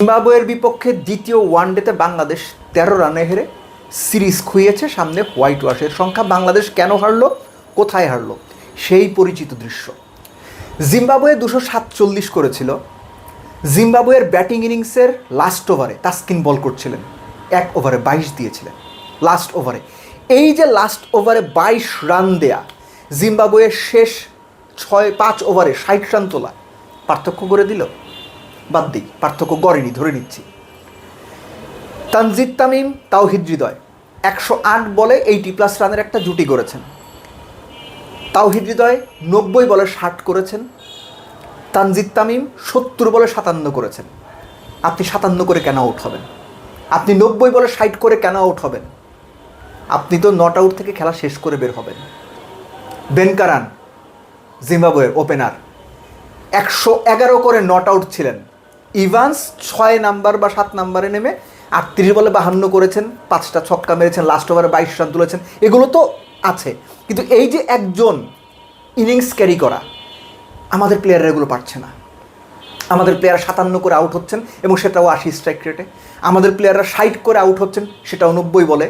জিম্বাবুয়ের বিপক্ষে দ্বিতীয় ওয়ানডেতে বাংলাদেশ 13 রানে হেরে সিরিজ খুইয়েছে। সামনে হোয়াইট ওয়াশের সংখ্যা। বাংলাদেশ কেন হারলো, কোথায় হারলো, সেই পরিচিত দৃশ্য। জিম্বাবুয়ে 247 করেছিল। জিম্বাবুয়ের ব্যাটিং ইনিংসের লাস্ট ওভারে তাসকিন বল করছিলেন, 1 ওভারে 22 দিয়েছিলেন লাস্ট ওভারে। এই যে লাস্ট ওভারে 22 রান দেয়া, জিম্বাবুয়ের শেষ 5 ওভারে 60 রান তোলা পার্থক্য করে দিল? বাদ দিই, পার্থক্য গড়েনি, ধরে নিচ্ছি। তানজিদ তামিম, তাওহিদ হৃদয় 108 বলে 80+ রানের একটা জুটি করেছেন। তাওহিদ হৃদয় 90 বলে 60 করেছেন। তানজিদ তামিম 70 বলে 57 করেছেন। আপনি 57 করে কেন আউট হবেন? আপনি 90 বলে 60 করে কেন আউট হবেন? আপনি তো নট আউট থেকে খেলা শেষ করে বের হবেন। বেন কারান, জিম্বাবুয়ের ওপেনার, 111 করে নট আউট ছিলেন। ইভান্স 6 নাম্বার বা 7 নাম্বারে নেমে 38 বলে 52 করেছেন, 5টা ছক্কা মেরেছেন, লাস্ট ওভারে 22 রান তুলেছেন। এগুলো তো আছে, কিন্তু এই যে একজন ইনিংস ক্যারি করা, আমাদের প্লেয়াররা এগুলো পারছে না। আমাদের প্লেয়ার 57 করে আউট হচ্ছেন এবং সেটাও 80 স্ট্রাইক রেটে। আমাদের প্লেয়াররা 60 করে আউট হচ্ছেন, সেটাও 90 বলে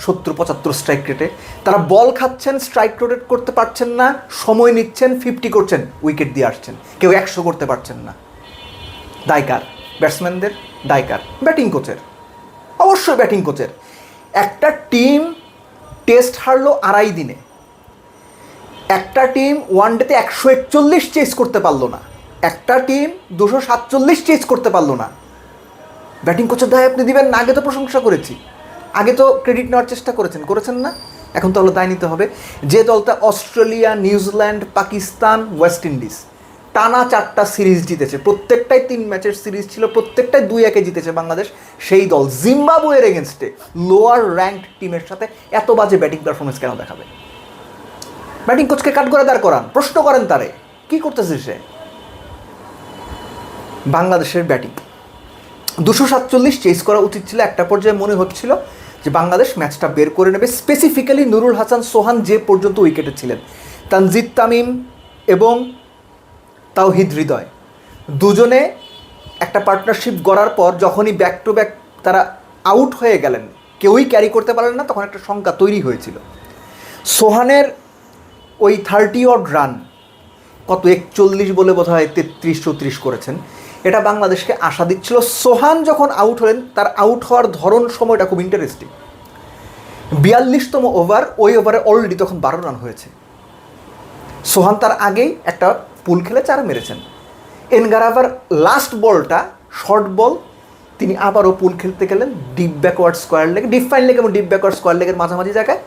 70-75 স্ট্রাইক রেটে। তারা বল খাচ্ছেন, স্ট্রাইক রোটেট করতে পারছেন না, সময় নিচ্ছেন, 50 করছেন, উইকেট দিয়ে আসছেন, কেউ 100 করতে পারছেন না। দায়কার ব্যাটসম্যানদের, দায়কার ব্যাটিং কোচের, অবশ্যই ব্যাটিং কোচের। একটা টিম টেস্ট হারলো 2.5 দিনে, একটা টিম ওয়ানডেতে 141 চেস করতে পারলো না, একটা টিম 247 চেস করতে পারলো না। ব্যাটিং কোচের দায় আপনি দিবেন না? আগে তো প্রশংসা করেছি, আগে তো ক্রেডিট নেওয়ার চেষ্টা করেছেন না? এখন তাহলে দায় নিতে হবে। যে দলটা Australia, New Zealand, Pakistan, West Indies টানা 4টা সিরিজ জিতেছে, প্রত্যেকটাই 3 ম্যাচের সিরিজ ছিল, প্রত্যেকটাই 2-1 জিতেছে বাংলাদেশ, সেই দল জিম্বাবুয়ের এগেনস্টে লোয়ার র্যাঙ্কড টিমের সাথে এত বাজে ব্যাটিং পারফরমেন্স কেন দেখাবে? ব্যাটিং কোচকে কাট করে দাঁড় করান, প্রশ্ন করেন তারে, কি করতেছে সে? বাংলাদেশের ব্যাটিং 247 চেস করা উচিত ছিল। একটা পর্যায়ে মনে হচ্ছিল যে বাংলাদেশ ম্যাচটা বের করে নেবে। স্পেসিফিক্যালি নুরুল হাসান সোহান যে পর্যন্ত উইকেটে ছিলেন, তানজিদ তামিম এবং তাওহিদ হৃদয় দুজনে একটা পার্টনারশিপ গড়ার পর যখনই ব্যাক টু ব্যাক তারা আউট হয়ে গেলেন, কেউই ক্যারি করতে পারলেন না, তখন একটা সংখ্যা তৈরি হয়েছিল। সোহানের ওই 30 রান, কত 41 বলে বোধ হয় 33-34 করেছেন, এটা বাংলাদেশকে আশা দিচ্ছিল। সোহান যখন আউট হলেন, তার আউট হওয়ার ধরন, সময়টা খুব ইন্টারেস্টিং। 42তম ওভার, ওই ওভারে অলরেডি তখন 12 রান হয়েছে। সোহান তার আগেই একটা পুল খেলে 4 মেরেছেন। এনগারাভার লাস্ট বলটা শর্ট বল, তিনি আবারও পুল খেলতে গেলেন deep backward square leg, deep fine leg এবং ডিপ ব্যাকওয়ার্ড স্কোয়ার লেগের মাঝামাঝি জায়গায়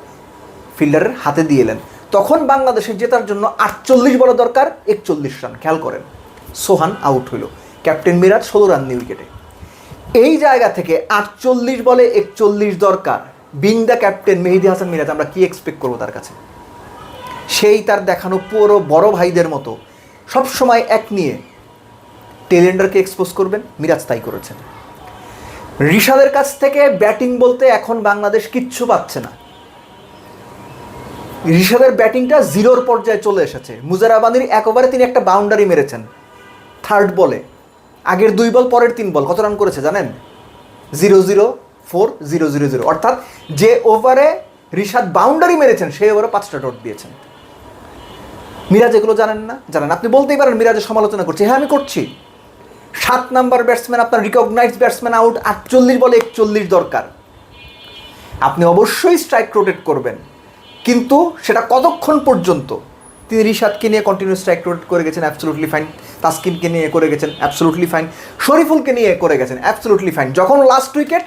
ফিল্ডারের হাতে দিয়ে এলেন। তখন বাংলাদেশের জেতার জন্য 48 বল দরকার, 41 রান। খেয়াল করেন, সোহান আউট হইল, ক্যাপ্টেন মিরাজ 16 রান নিয়ে উইকেটে। এই জায়গা থেকে 48 বলে 41 দরকার, বিং দ্য ক্যাপ্টেন মেহেদী হাসান মিরাজ, আমরা কি এক্সপেক্ট করবো তার কাছে? সেই তার দেখানো পুরো বড় ভাইদের মতো সবসময় এক নিয়ে টেলেন্ডারকে এক্সপোজ করবেন, মিরাজ তাই করেছেন। রিশাদের কাছ থেকে ব্যাটিং বলতে এখন বাংলাদেশ কিচ্ছু পাচ্ছে না। রিশাদের ব্যাটিংটা জিরোর পর্যায়ে চলে এসেছে। মুজারাবানির 1 ওভারে তিনি একটা বাউন্ডারি মেরেছেন 3rd বলে, আগের 2 বল, পরের 3 বল কত রান করেছে জানেন? 0-0-4, 0-0-0, অর্থাৎ যে ওভারে রিশাদ বাউন্ডারি মেরেছেন সেই ওভারে 5টা ডট দিয়েছেন। মিরাজ এগুলো জানেন না? জানেন। আপনি বলতেই পারেন মিরাজের সমালোচনা করছি, হ্যাঁ আমি করছি। 7 নাম্বার ব্যাটসম্যান, আপনার রিকগনাইজড ব্যাটসম্যান আউট, 48 বলে 41 দরকার। আপনি অবশ্যই স্ট্রাইক রোটেট করবেন, কিন্তু সেটা কতক্ষণ পর্যন্ত? তিনি রিশাদকে নিয়ে কন্টিনিউ স্ট্রাইক রোটেট করে গেছেন, অ্যাবসলুটলি ফাইন। তাসকিনকে নিয়ে করে গেছেন, অ্যাবসলুটলি ফাইন। শরীফুলকে নিয়ে করে গেছেন, অ্যাবসলুটলি ফাইন। যখন লাস্ট উইকেট,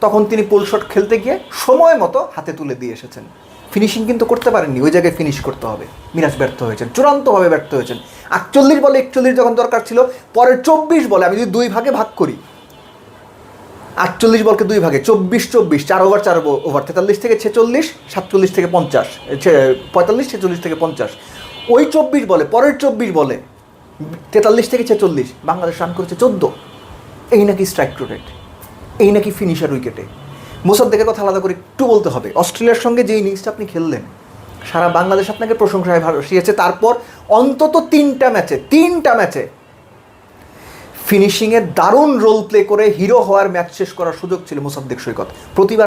তখন তিনি পুল শট খেলতে গিয়ে সময় মতো হাতে তুলে দিয়ে এসেছেন। ফিনিশিং কিন্তু করতে পারেননি, ওই জায়গায় ফিনিশ করতে হবে। মিরাজ ব্যর্থ হয়েছেন, চূড়ান্তভাবে ব্যর্থ হয়েছেন। 48 বলে 41 যখন দরকার ছিল, পরের 24 বলে, আমি যদি 2 ভাগে ভাগ করি, 48 বলকে 2 ভাগে, 24-24, 4 ওভার 4 ওভার, 43 থেকে 46, 47 থেকে 50, 45, 46 থেকে 50, ওই 24 বলে, পরের 24 বলে 43 থেকে 46 বাংলাদেশ রান করেছে 14। এই নাকি স্ট্রাইক রোটেট, এই নাকি ফিনিশার উইকেটে। মোসাদ্দেকের কথা আলাদা করে একটু বলতে হবে। অস্ট্রেলিয়ার সঙ্গে যে ইনিংসটা আপনি খেললেন, সারা বাংলাদেশ আপনাকে প্রশংসায় ভালোবাসিয়েছে। তারপর অন্তত 3টা ম্যাচে ফিনিশিংয়ে দারুণ রোল প্লে করে হিরো হওয়ার ম্যাচ শেষ করার সুযোগ ছিল মোসাদ্দেক সৈকত। প্রতিবার